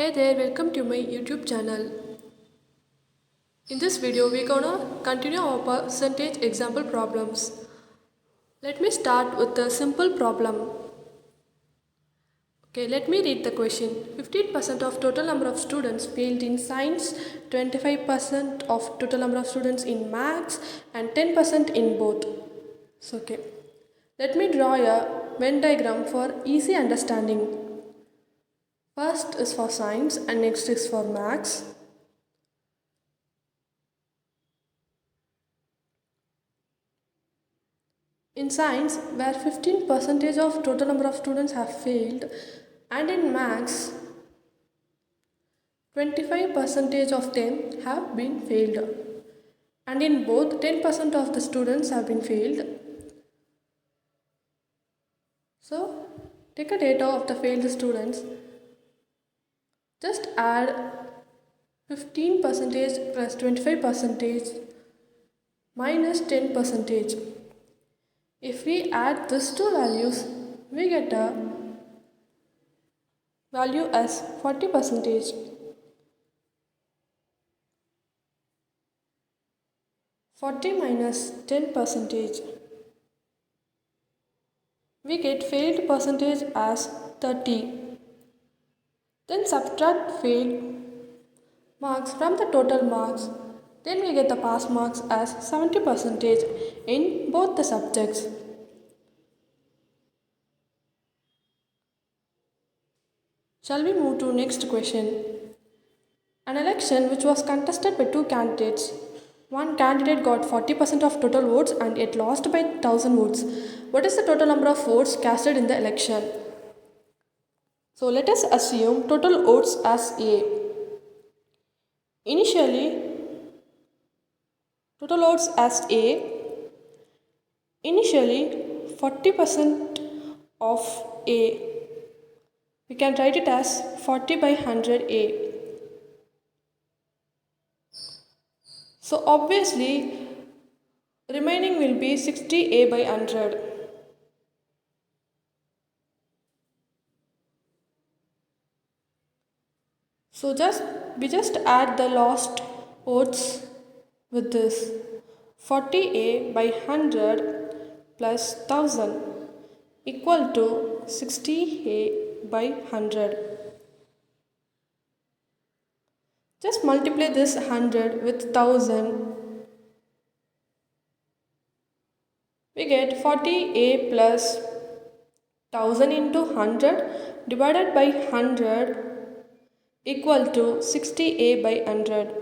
Hey there, welcome to my YouTube channel. In this video, we're gonna continue our percentage example problems. Let me start with a simple problem. Okay, let me read the question. 15% of total number of students failed in science, 25% of total number of students in maths, and 10% in both. Okay. Let me draw a Venn diagram for easy understanding. First is for science and next is for maths. In science, where 15% of total number of students have failed, and in maths, 25% of them have been failed. And in both, 10% of the students have been failed. So, take a data of the failed students. Just add 15% plus 25% minus 10%. If we add these two values, we get a value as 40%. 40 minus 10%, we get failed percentage as 30. Then subtract failed marks from the total marks. Then we get the pass marks as 70% in both the subjects. Shall we move to next question? An election which was contested by two candidates. One candidate got 40% of total votes and it lost by 1000 votes. What is the total number of votes casted in the election? So let us assume total votes as A. Initially, total votes as A. Initially, 40% of A. We can write it as 40 by 100 A. So obviously, remaining will be 60 A by 100. So we just add the lost votes with this 40A by 100 plus 1000 equal to 60A by 100. Just multiply this 100 with 1000. We get 40A plus 1000 into 100 divided by 100 equal to 60A by 100.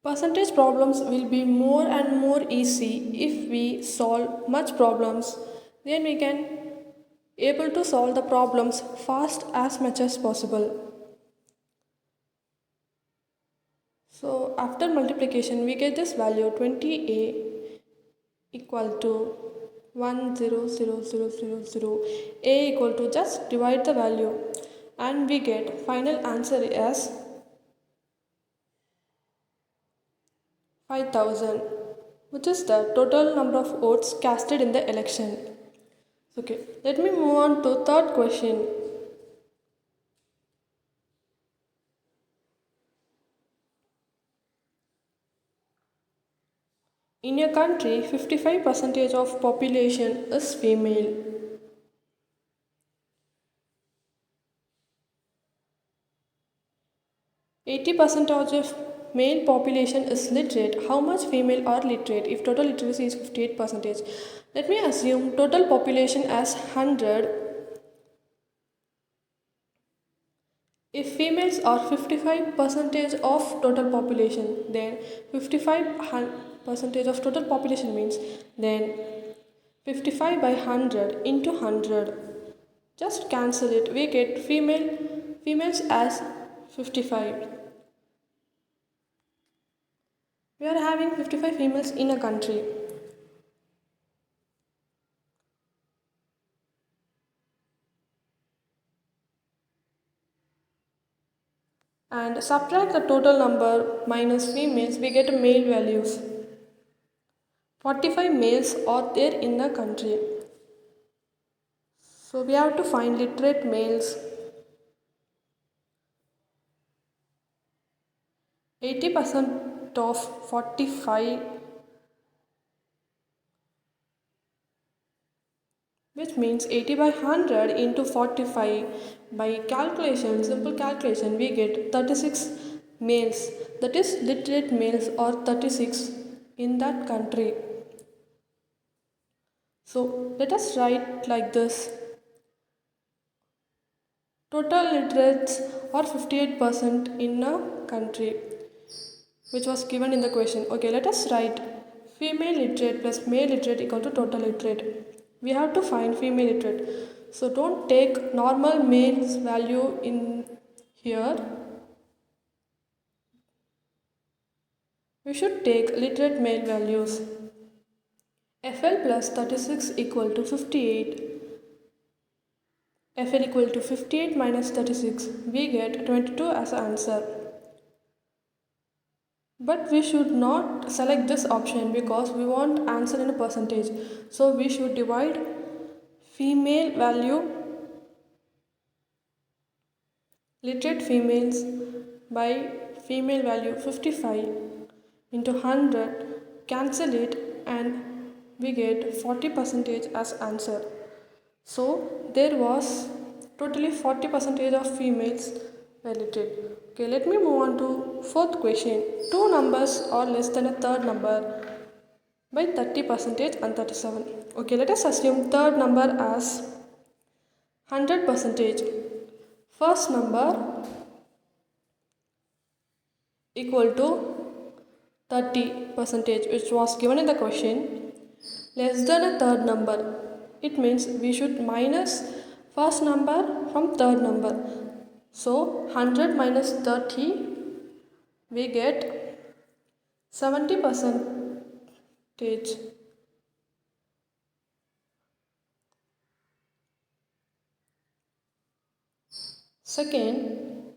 Percentage problems will be more and more easy if we solve much problems. Then we can able to solve the problems fast as much as possible. So after multiplication we get this value 20A equal to 10000. A equal to, just divide the value and we get final answer as 5000, which is the total number of votes casted in the election. Okay, let me move on to third question. In a country, 55% of population is female. %80 of male population is literate. How much female are literate if total literacy is 58%? Let me assume total population as 100. If females are 55% of total population, then 55% of total population means then 55 by 100 into 100. Just cancel it. We get females as 55. We are having 55 females in a country. and subtract the total number minus females, we get male values. 45 males are there in the country. So we have to find literate males. 80% of 45, which means 80 by 100 into 45. By calculation, simple calculation, we get 36 males. That is, literate males are 36 in that country. So let us write like this. Total literates are 58% in a country, which was given in the question. Okay, let us write female literate plus male literate equal to total literate. We have to find female literate. So don't take normal male's value in here. We should take literate male values. FL plus 36 equal to 58. FL equal to 58 minus 36. We get 22 as an answer. But we should not select this option because we want answer in a percentage. So we should divide female value, literate females, by female value 55 into 100, cancel it, and we get 40% as answer. So there was totally 40% of females were literate. Okay, let me move on to fourth question. Two numbers are less than a third number by 30% and 37. Okay, let us assume third number as 100%. First number equal to 30%, which was given in the question, less than a third number. It means we should minus first number from third number. So 100 minus 30, we get 70%. Second,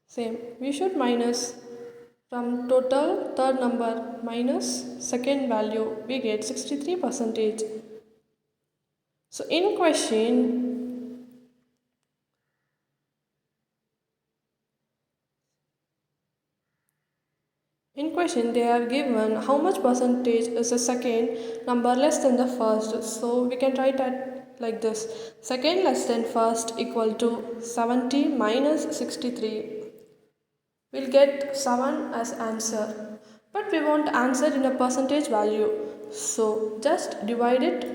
same, we should minus from total third number minus second value, we get 63%. So in question they have given how much percentage is the second number less than the first. So we can write that like this. Second less than first equal to 70 minus 63. We'll get 7 as answer. But we want answer in a percentage value. So just divide it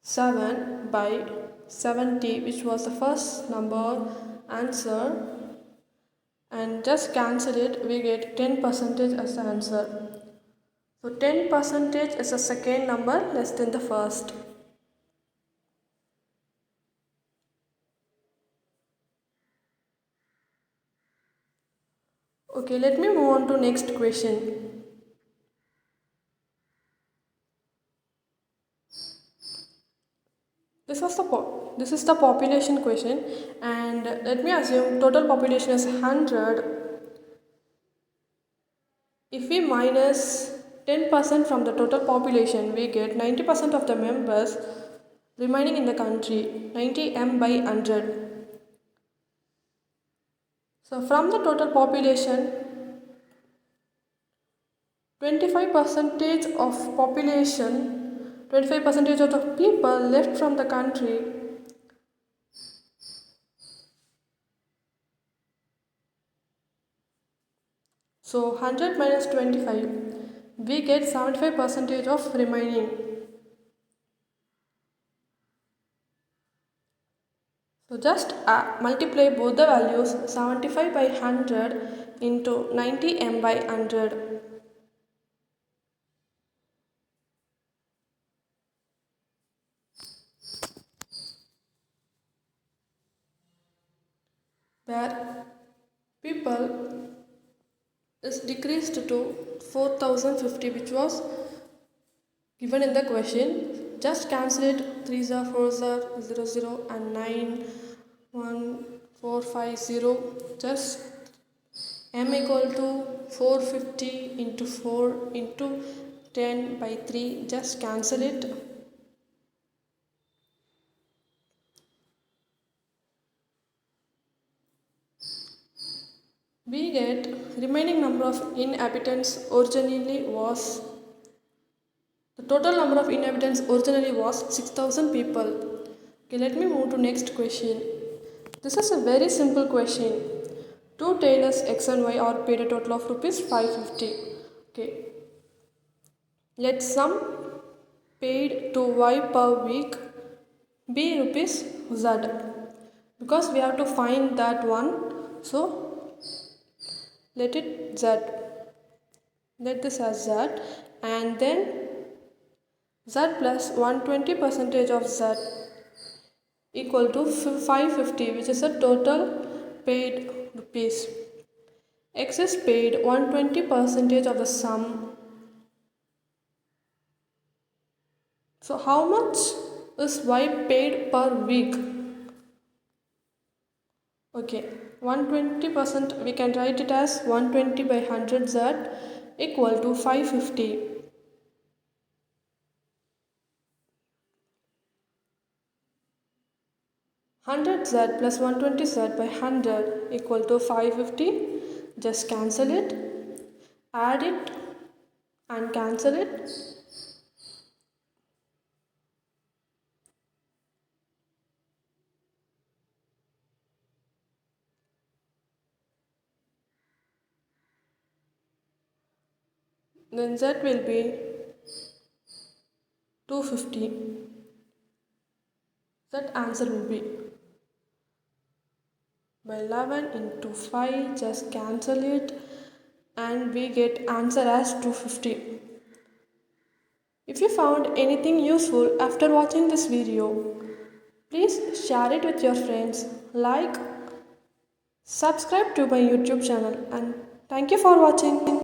7 by 70, which was the first number answer, and just cancel it, we get 10% as the answer. So 10% is the second number less than the first. Okay, let me move on to next question. This is the population question, and let me assume total population is 100. If we minus 10% from the total population, we get 90% of the members remaining in the country, 90 m by 100. So from the total population, 25% of population, 25% of the people left from the country. So 100 minus 25, we get 75% of remaining. So just multiply both the values, 75 by 100 into 90 m by 100. Where people is decreased to 4050, which was given in the question. Just cancel it, 3s are 4s are 0 0 and 9 1 450, just m equal to 450 into 4 into 10 by 3, just cancel it. We get remaining number of inhabitants originally was, the total number of inhabitants originally was 6,000 people. Okay, let me move to next question. This is a very simple question. Two tailors X and Y are paid a total of rupees 550. Okay, let sum paid to Y per week be rupees Z, because we have to find that one, so let it Z, let this as Z, and then Z plus 120 percentage of Z equal to 550, which is the total paid rupees. X is paid 120 percentage of the sum. So how much is Y paid per week? Okay, 120%, we can write it as 120 by 100 Z equal to 550. 100 Z plus 120 Z by 100 equal to 550. Just cancel it, add it and cancel it. Then Z will be 250. That answer will be by 11 into 5, just cancel it and we get answer as 250. If you found anything useful after watching this video, please share it with your friends, like, subscribe to my YouTube channel, and thank you for watching.